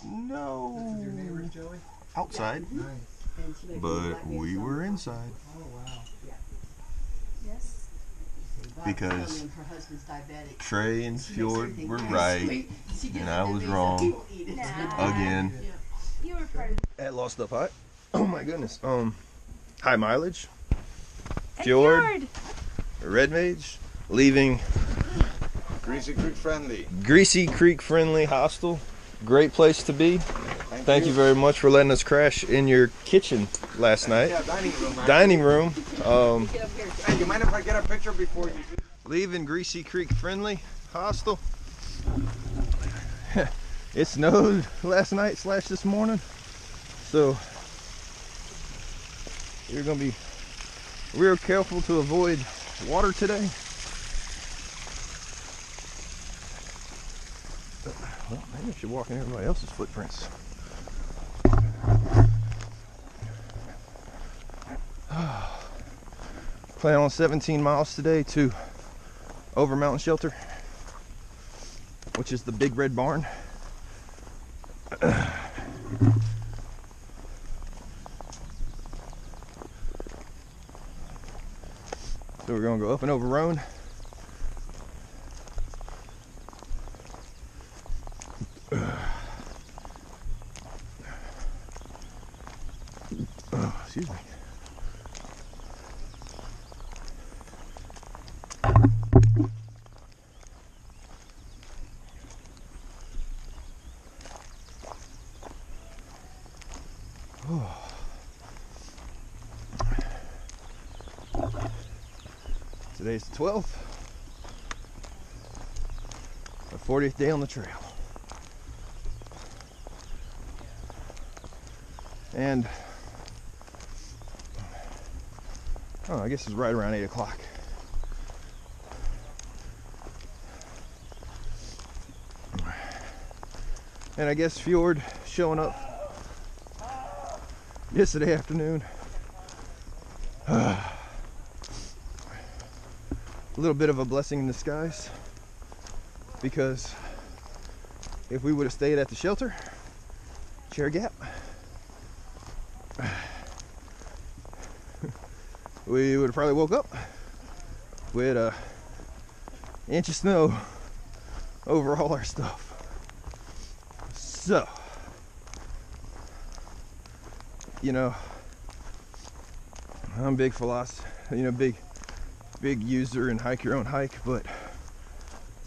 No. This is your neighbors, Joey? Outside. Nice. But we were inside. Oh, wow. Yes. Because Trey and Fjord were right, and I was wrong. Again. You were part of it. At Lost Up High. Oh my goodness. High mileage. Fjord. Red Mage. Leaving Greasy Creek friendly. Greasy Creek friendly hostel. Great place to be. Thank you very much for letting us crash in your kitchen last night. Yeah, dining room. Right? Dining room. Hey, you mind if I get a picture before you do? Leaving Greasy Creek friendly hostel. It snowed last night / this morning, so you're gonna be real careful to avoid water today. Well, maybe I should walk in everybody else's footprints. Plan on 17 miles today to Overmountain Shelter, which is the big red barn. So we're gonna go up and over Roan. Excuse me. Today's the 12th, the 40th day on the trail. And I guess it's right around 8 o'clock. And I guess Fjord showing up yesterday afternoon. A little bit of a blessing in disguise, because if we would have stayed at the shelter, Chair Gap, we would have probably woke up with an inch of snow over all our stuff. So, you know, I'm a big philosopher, big user and hike your own hike, but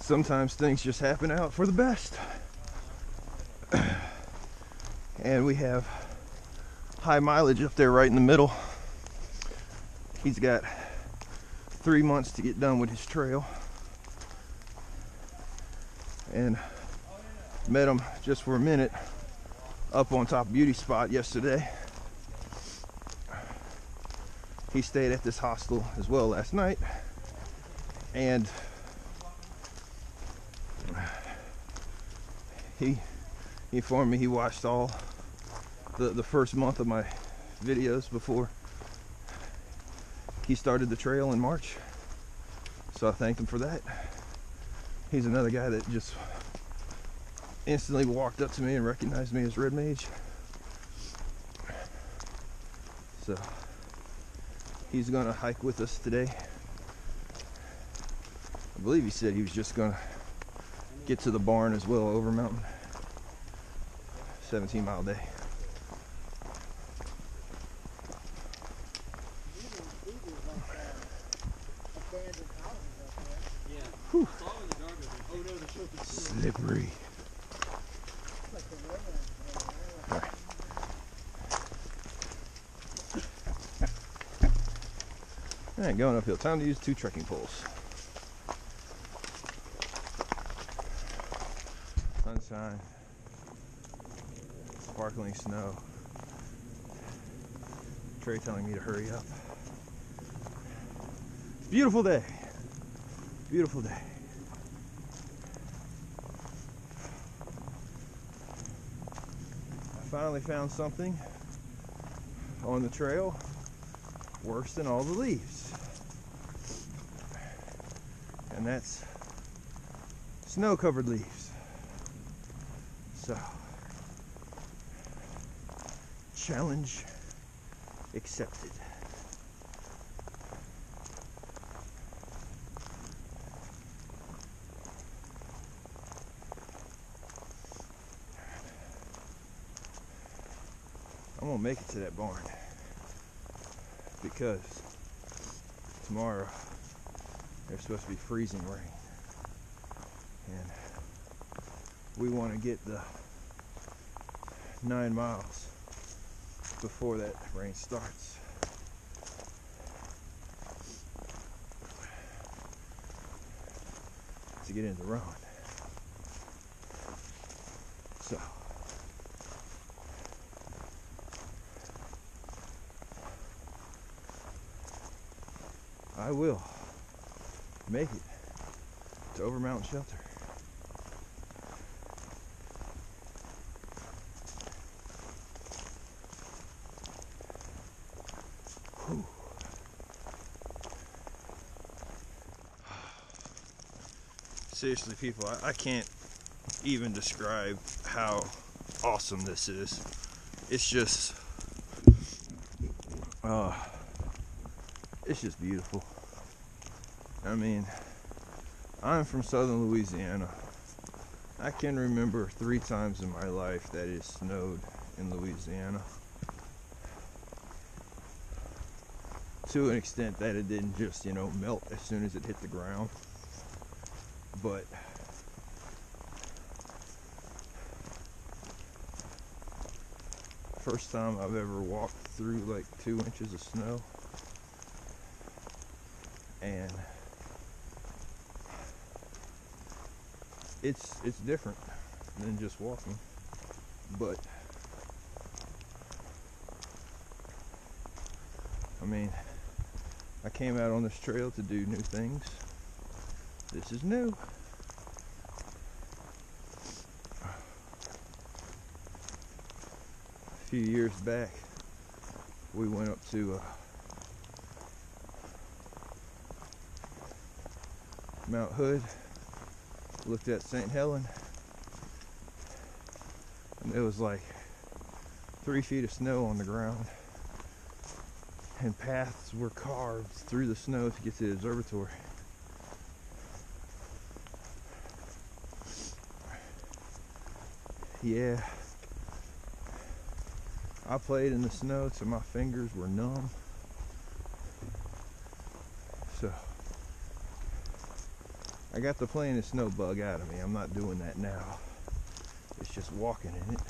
sometimes things just happen out for the best. And we have high mileage up there right in the middle. He's got 3 months to get done with his trail, and met him just for a minute up on top Beauty Spot yesterday. He stayed at this hostel as well last night, and he informed me he watched all the first month of my videos before he started the trail in March, so I thanked him for that. He's another guy that just instantly walked up to me and recognized me as Red Mage. So he's gonna hike with us today. I believe he said he was just gonna get to the barn as well, Overmountain. 17-mile day. Whew. Slippery. All right. All right, going uphill. Time to use 2 trekking poles. Sunshine. Sparkling snow. Trey telling me to hurry up. Beautiful day. Beautiful day. I finally found something on the trail worse than all the leaves. And that's snow-covered leaves. So So, challenge accepted. I'm gonna make it to that barn because tomorrow there's supposed to be freezing rain, and we want to get the 9 miles before that rain starts. To get into the run. So I will make it to Overmountain Shelter. Whew. Seriously, people, I can't even describe how awesome this is. It's just beautiful. I mean, I'm from southern Louisiana. I can remember 3 times in my life that it snowed in Louisiana. To an extent that it didn't just, melt as soon as it hit the ground. But first time I've ever walked through like 2 inches of snow, and it's different than just walking. But I mean, I came out on this trail to do new things. This is new. A few years back, we went up to Mount Hood, looked at St. Helen, and it was like 3 feet of snow on the ground, and paths were carved through the snow to get to the observatory. Yeah, I played in the snow till my fingers were numb. So I got the playing the snow bug out of me. I'm not doing that now. It's just walking in it.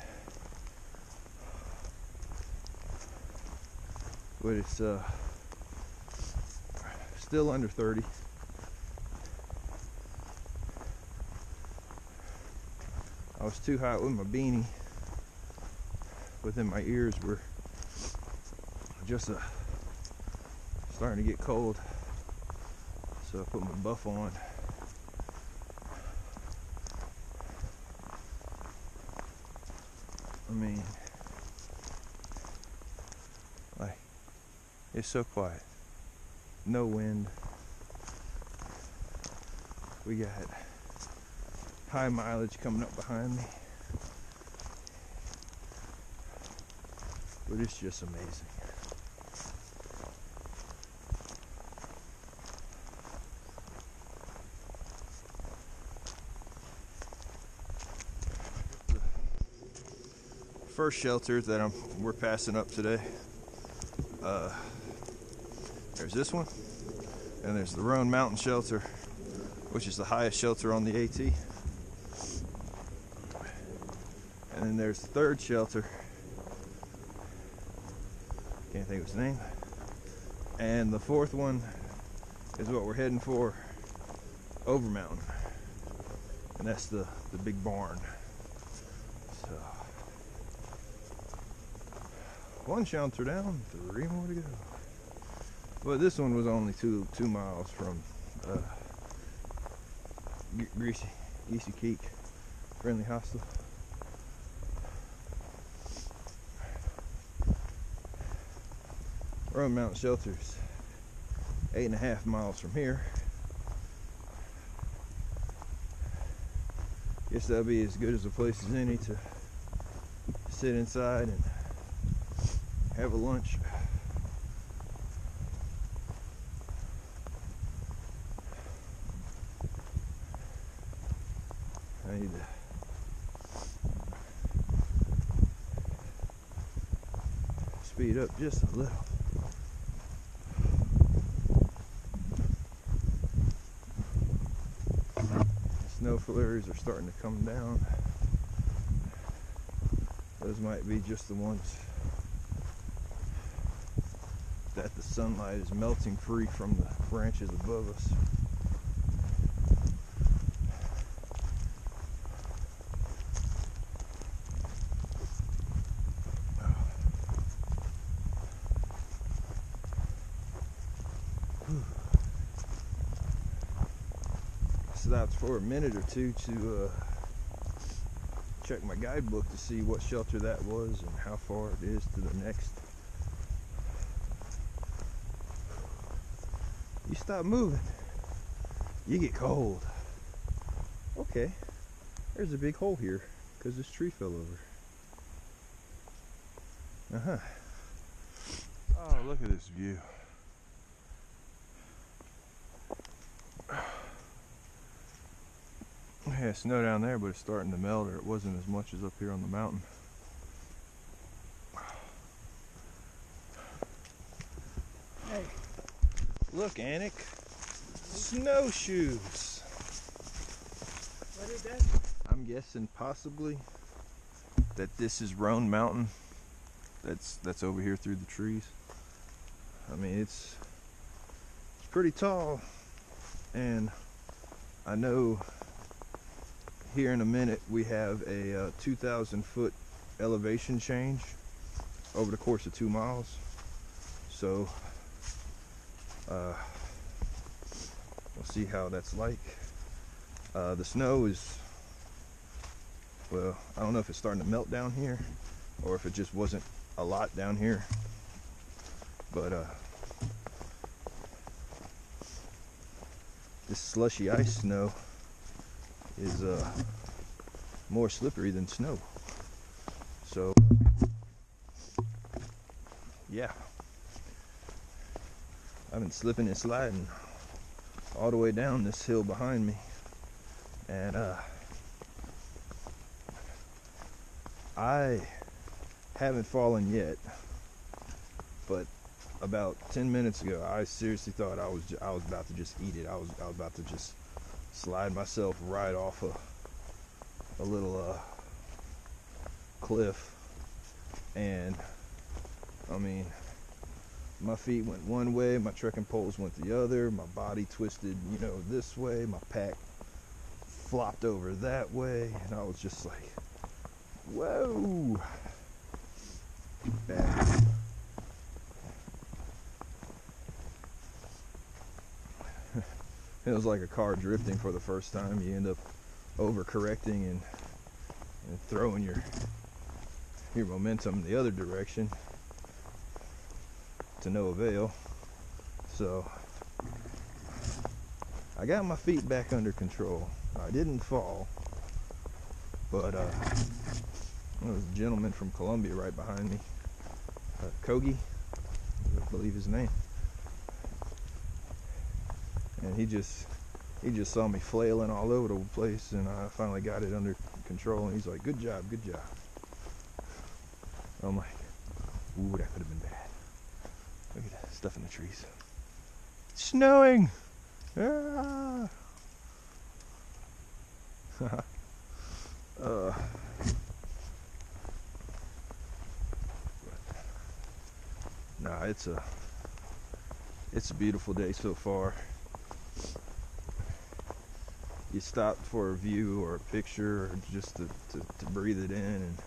But it's still under 30. I was too hot with my beanie, but then my ears were just starting to get cold, so I put my buff on. I mean, like, it's so quiet, no wind. We got high mileage coming up behind me, but it's just amazing. First shelter that we're passing up today. There's this one, and there's the Overmountain Shelter, which is the highest shelter on the AT. And then there's the third shelter. Can't think of its name. And the fourth one is what we're heading for, Overmountain. And that's the big barn. So, one shelter down, 3 more to go. But this one was only two miles from Greasy Creek, friendly hostel. Overmountain Shelter's 8.5 miles from here. Guess that'll be as good as a place as any to sit inside and have a lunch. I need to speed up just a little. Snow flurries are starting to come down. Those might be just the ones that the sunlight is melting free from the branches above us. Stopped for a minute or two to check my guidebook to see what shelter that was and how far it is to the next. You stop moving, you get cold. Okay, there's a big hole here because this tree fell over. Oh, look at this view. Yeah, snow down there, but it's starting to melt, or it wasn't as much as up here on the mountain. Hey, look, Anik. Snowshoes. What is that? I'm guessing possibly that this is Roan Mountain. That's over here through the trees. I mean, it's pretty tall, and I know here in a minute we have a 2,000 foot elevation change over the course of 2 miles. So we'll see how that's like. The snow is, well, I don't know if it's starting to melt down here or if it just wasn't a lot down here, but this slushy ice snow is more slippery than snow. So yeah, I've been slipping and sliding all the way down this hill behind me, and I haven't fallen yet, but about 10 minutes ago I seriously thought I was about to just eat it. I was about to just slide myself right off a little cliff, and I mean, my feet went one way, my trekking poles went the other, my body twisted, you know, this way, my pack flopped over that way, and I was just like, whoa, bad. It was like a car drifting for the first time. You end up overcorrecting and throwing your momentum the other direction to no avail. So I got my feet back under control. I didn't fall, but there was a gentleman from Colombia right behind me, Kogi, I believe his name. And he just saw me flailing all over the place, and I finally got it under control, and he's like, good job, good job. I'm like, ooh, that could have been bad. Look at that stuff in the trees. It's snowing! Ah! Nah, it's a beautiful day so far. You stop for a view or a picture, or just to breathe it in, and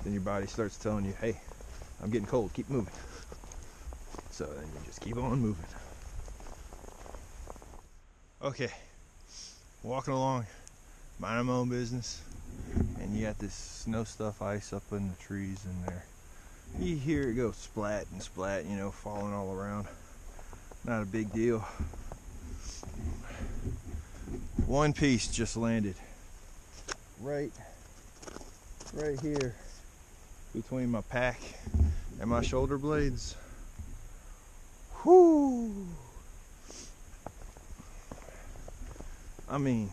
then your body starts telling you, hey, I'm getting cold, keep moving. So then you just keep on moving. Okay, walking along, minding my own business, and you got this snow stuff, ice up in the trees in there. You hear it go splat and splat, you know, falling all around. Not a big deal. one piece just landed right here between my pack and my shoulder blades. Whoo! I mean,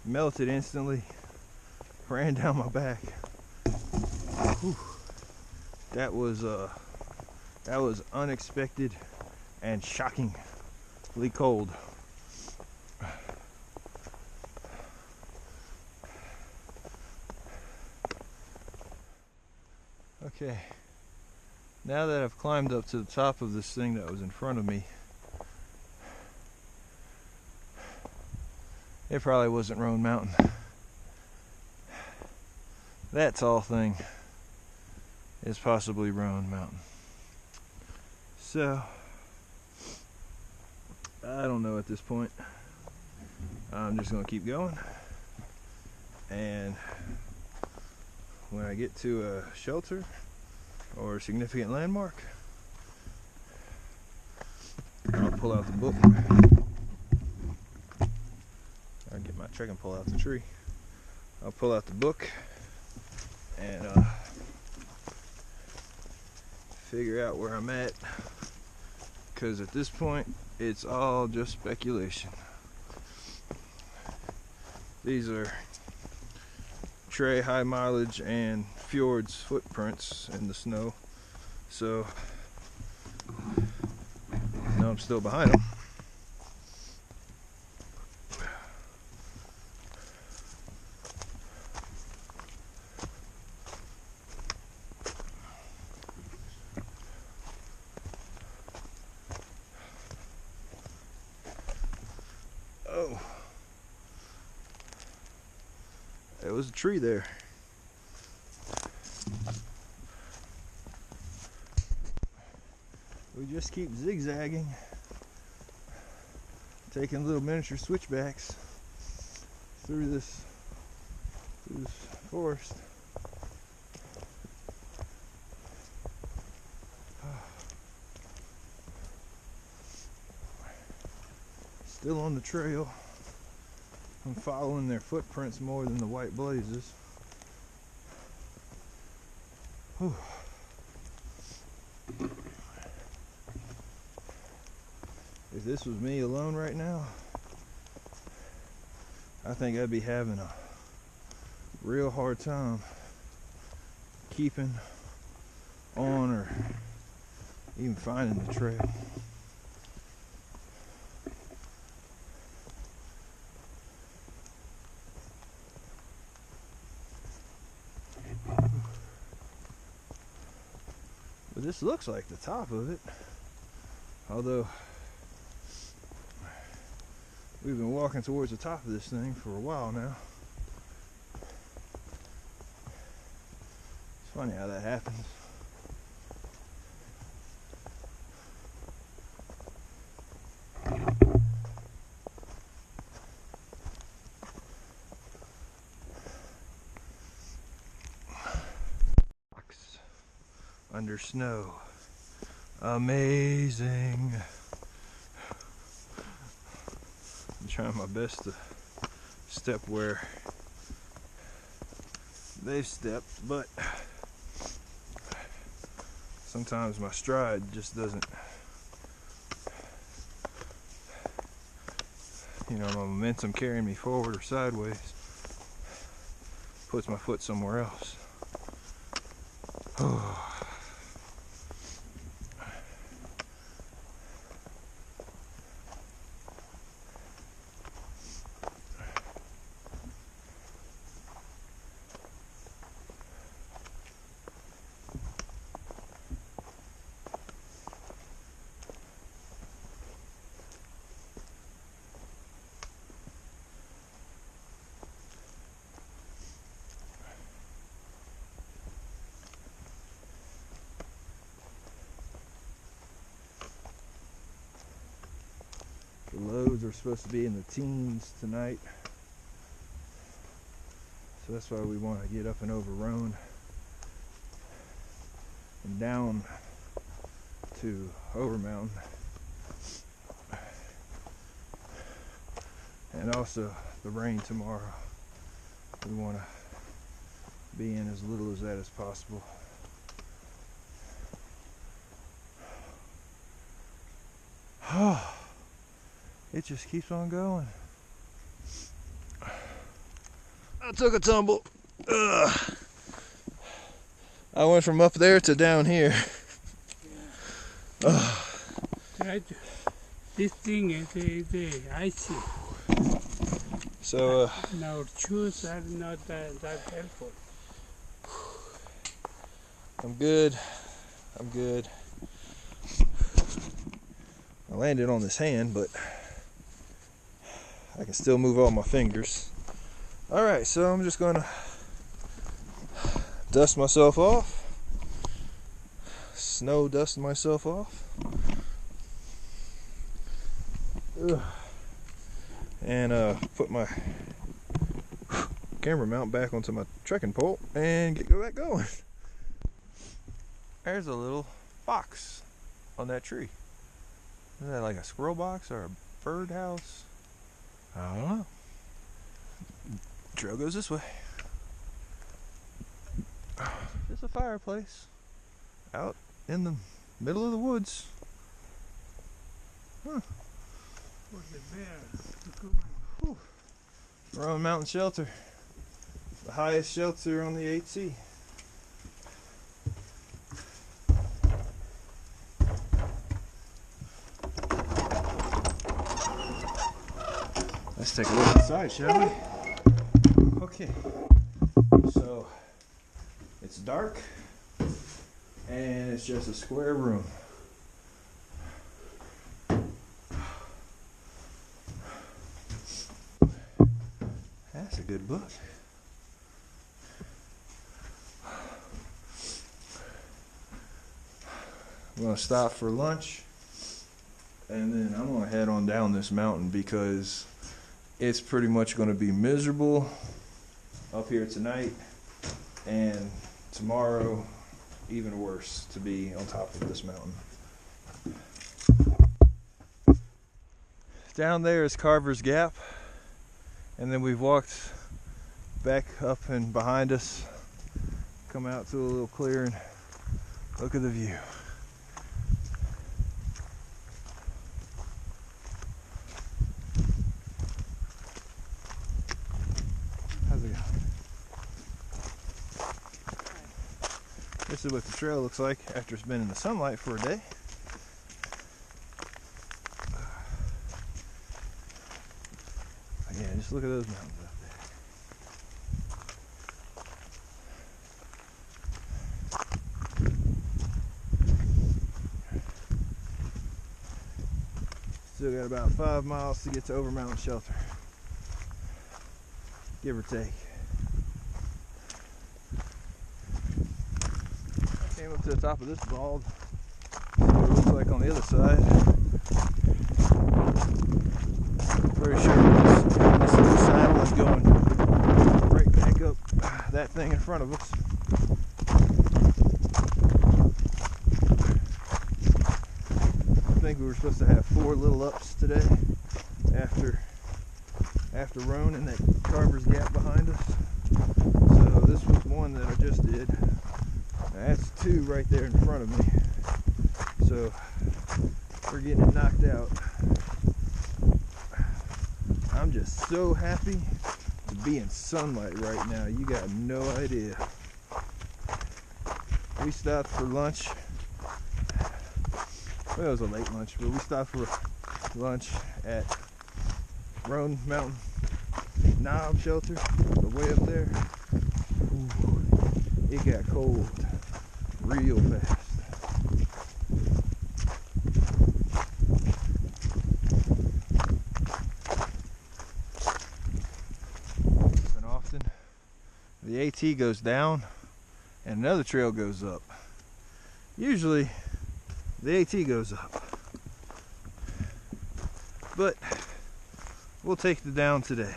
melted instantly, ran down my back. Whew. That was unexpected and shockingly cold. Okay, now that I've climbed up to the top of this thing that was in front of me, it probably wasn't Roan Mountain. That tall thing is possibly Roan Mountain. So, I don't know at this point. I'm just going to keep going. And when I get to a shelter or a significant landmark, I'll pull out the book. I'll get my trekking pole out the tree. I'll pull out the book and figure out where I'm at, because at this point it's all just speculation. These are Trey high mileage and Fjord's footprints in the snow, so I know I'm still behind them. Oh, there was a tree there. We just keep zigzagging, taking little miniature switchbacks through this forest. Still on the trail. I'm following their footprints more than the white blazes. Whew. If this was me alone right now, I think I'd be having a real hard time keeping on or even finding the trail. But this looks like the top of it, although we've been walking towards the top of this thing for a while now. It's funny how that happens. Under snow. Amazing. I'm trying my best to step where they've stepped, but sometimes my stride just doesn't, you know, my momentum carrying me forward or sideways puts my foot somewhere else. The lows are supposed to be in the teens tonight, so that's why we want to get up and over Roan and down to Overmountain. and also the rain tomorrow. We want to be in as little as that as possible. It just keeps on going. I took a tumble. Ugh. I went from up there to down here. Right. This thing is icy. So Now shoes are not that helpful. I'm good. I'm good. I landed on this hand, but I can still move all my fingers. Alright, so I'm just gonna dust myself off. Snow dust myself off. Ugh. And put my camera mount back onto my trekking pole and go back going. There's a little box on that tree. Is that like a squirrel box or a bird house? I don't know. Trail goes this way. Just a fireplace out in the middle of the woods. Huh. For the bear. Whew. Overmountain shelter. The highest shelter on the AT. Let's take a look inside, shall we? Okay. So, it's dark and it's just a square room. That's a good book. I'm gonna stop for lunch and then I'm gonna head on down this mountain because it's pretty much gonna be miserable up here tonight, and tomorrow even worse to be on top of this mountain. Down there is Carver's Gap, and then we've walked back up and behind us, come out to a little clearing. Look at the view. How's it going? This is what the trail looks like after it's been in the sunlight for a day. Yeah, just look at those mountains up there. Still got about 5 miles to get to Overmountain shelter, give or take. I came up to the top of this bald. See what it looks like on the other side. Pretty sure this little saddle is going right back up that thing in front of us. I think we were supposed to have 4 little ups today after Roan and that Carver's Gap behind us. So this was one that I just did. That's 2 right there in front of me. So we're getting it knocked out. I'm just so happy to be in sunlight right now. You got no idea. We stopped for lunch. Well, it was a late lunch, but we stopped for lunch at Roan Mountain Knob Shelter, way up there. Ooh, it got cold real fast. And often the AT goes down and another trail goes up. Usually the AT goes up, but we'll take the down today.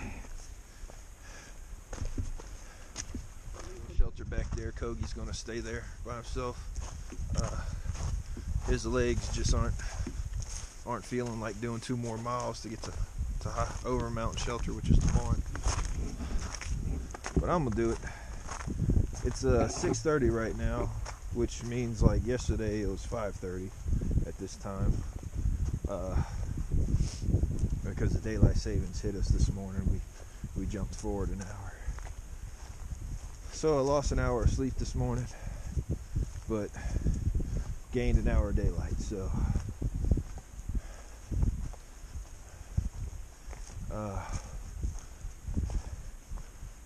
Shelter back there. Kogi's gonna stay there by himself. His legs just aren't feeling like doing 2 more miles to get to to Overmountain Shelter, which is tomorrow. But I'm gonna do it. It's 6:30 right now, which means like yesterday it was 5:30 at this time, because the daylight savings hit us this morning. We jumped forward an hour, so I lost an hour of sleep this morning, but gained an hour of daylight. So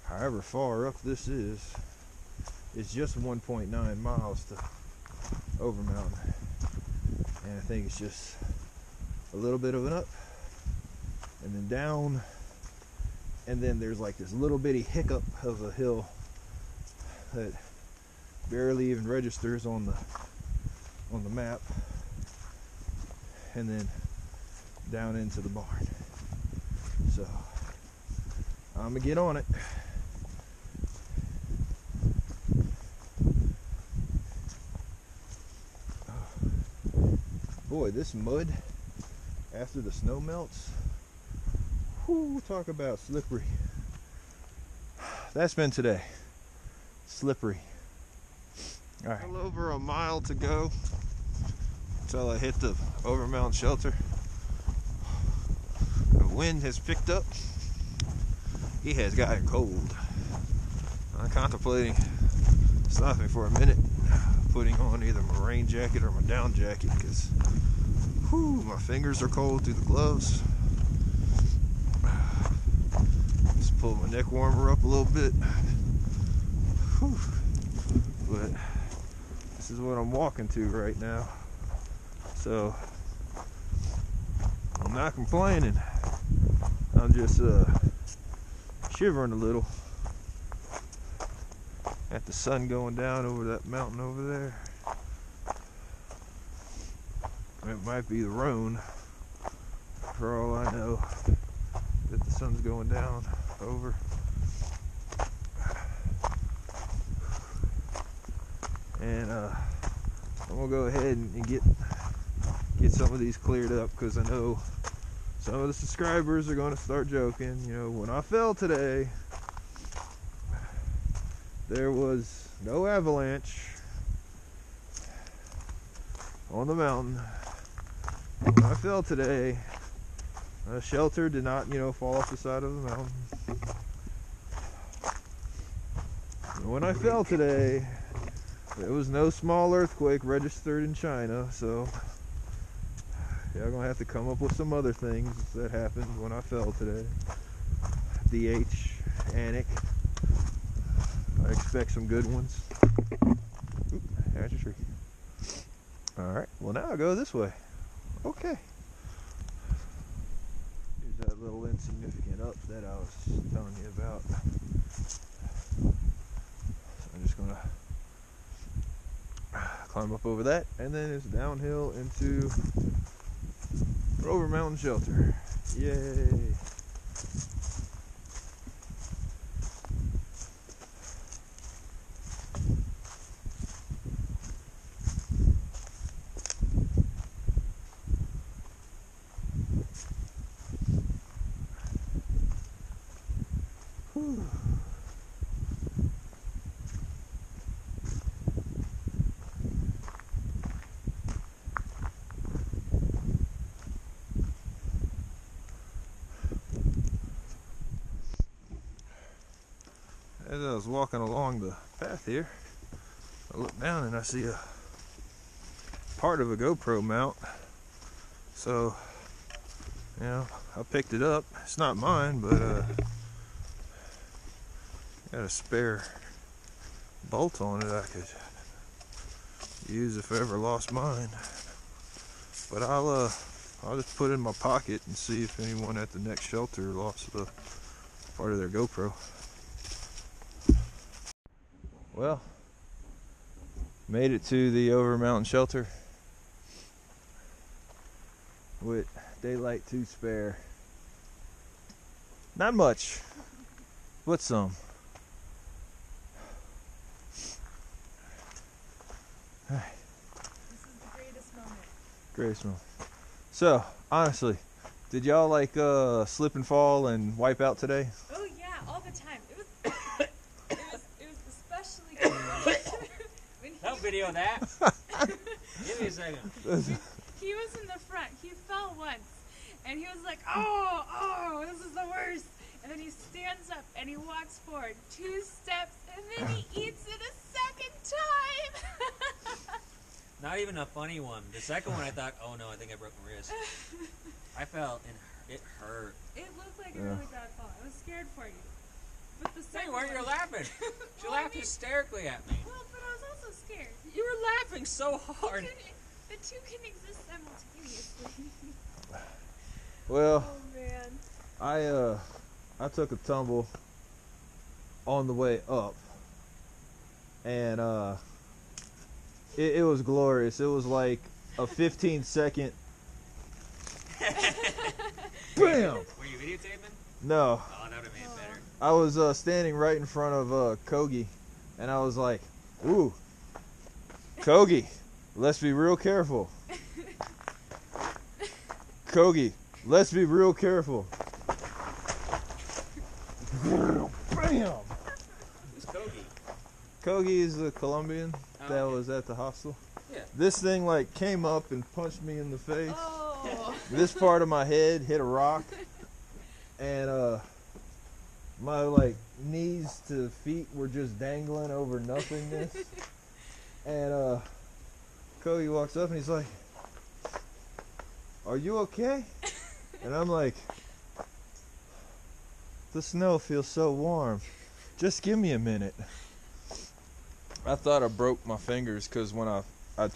however far up this is, it's just 1.9 miles to Overmountain, and I think it's just a little bit of an up and then down, and then there's like this little bitty hiccup of a hill that barely even registers on the map, and then down into the barn. So I'm gonna get on it. Boy, this mud after the snow melts, whoo, talk about slippery. That's been today. Slippery. All right. A little over a mile to go until I hit the Overmountain Shelter. The wind has picked up. It has gotten cold. I'm contemplating stopping for a minute, putting on either my rain jacket or my down jacket, because my fingers are cold through the gloves. Just pull my neck warmer up a little bit. Whew. But this is what I'm walking to right now, so I'm not complaining. I'm just shivering a little at the sun going down over that mountain over there. It might be the Rhone, for all I know, that the sun's going down over. And I'm gonna go ahead and get some of these cleared up, because I know some of the subscribers are gonna start joking. You know, when I fell today, there was no avalanche on the mountain. When I fell today, a shelter did not, fall off the side of the mountain. When I fell today, there was no small earthquake registered in China, so y'all gonna have to come up with some other things that happened when I fell today. DH, Anik. I expect some good ones. Oop, there's a tree. Alright, well now I'll go this way. Okay. Here's that little insignificant up that I was telling you about. So I'm just gonna climb up over that, and then it's downhill into Overmountain Shelter. Yay! Whew. As I was walking along the path here, I look down and I see a part of a GoPro mount. So, I picked it up. It's not mine, but got a spare bolt on it I could use if I ever lost mine. But I'll just put it in my pocket and see if anyone at the next shelter lost the part of their GoPro. Well, made it to the Overmountain Shelter with daylight to spare. Not much, but some. All right. This is the greatest moment. Greatest moment. So, honestly, Did y'all like slip and fall and wipe out today? Oh yeah, all the time. It was especially good when Don't video that. Give me a second. he was in the front. He fell once, and he was like, "Oh, this is the worst." And then he stands up and he walks forward 2 steps, and then he eats it a second time. Not even a funny one. The second one I thought, oh no, I think I broke my wrist. I fell and it hurt. It looked like a really bad fall. I was scared for you. But the Hey, second why are you one- laughing? She Well, I laughed mean- hysterically at me. Well, but I was also scared. You were laughing so hard. The two can exist simultaneously. Well, Oh man. I took a tumble on the way up, and it was glorious. It was like a 15-second bam. Were you videotaping? No, Oh, that would have made it better. I was standing right in front of Kogi, and I was like, "Ooh, Kogi, let's be real careful. Kogi, let's be real careful." Bam! Who's Kogi? Kogi is the Colombian Oh, that okay. was at the hostel. Yeah. This thing like came up and punched me in the face. Oh. This part of my head hit a rock, and my like knees to feet were just dangling over nothingness. And Cody walks up and he's like, "Are you okay?" And I'm like, "The snow feels so warm. Just give me a minute." I thought I broke my fingers because when I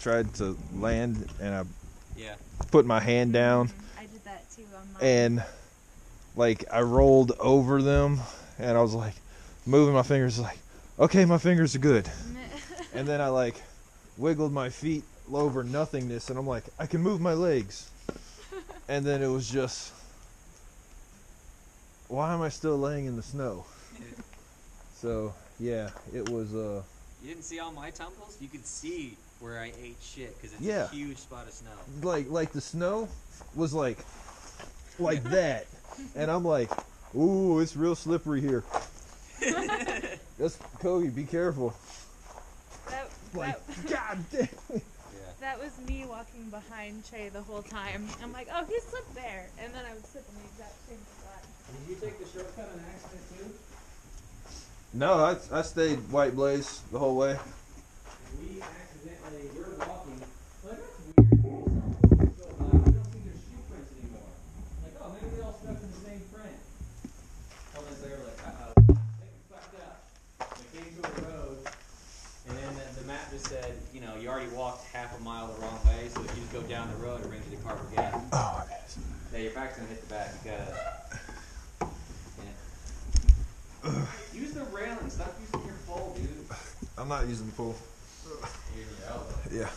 tried to land and I Yeah. put my hand down I did that too on mine. and like I rolled over them and I was like moving my fingers like, okay, my fingers are good. And then I like wiggled my feet over nothingness and I'm like, I can move my legs. And then it was just, why am I still laying in the snow? So yeah, it was You didn't see all my tumbles? You could see where I ate shit because it's Yeah. a huge spot of snow. like the snow was like that. And I'm like, ooh, it's real slippery here. That's Cody, be careful. that, Like, that, God damn. Yeah. that was me walking behind Trey the whole time. I'm like, oh, he slipped there. And then I would slip in the exact same spot. Did you take the shortcut on accident too? No, I stayed White Blaze the whole way. We accidentally, we're walking. Like, that's weird. So, we don't see their shoe prints anymore. Like, oh, maybe they all stuck in the same print. A couple minutes later, we're like, uh-oh, I think we fucked up. We came to a road, and then the map just said, you know, you already walked half a mile the wrong way, so if you just go down the road, it brings you to Carver Gap. Oh, it is. Yeah, your back's gonna hit the back. You gotta. Yeah. Use the railing. Stop using your pole, dude. I'm not using the pool. Using your elbow. Yeah.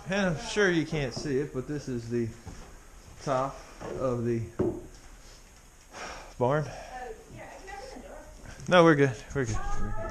And I'm sure you can't see it, but this is the top of the barn. No, we're good. We're good. We're good.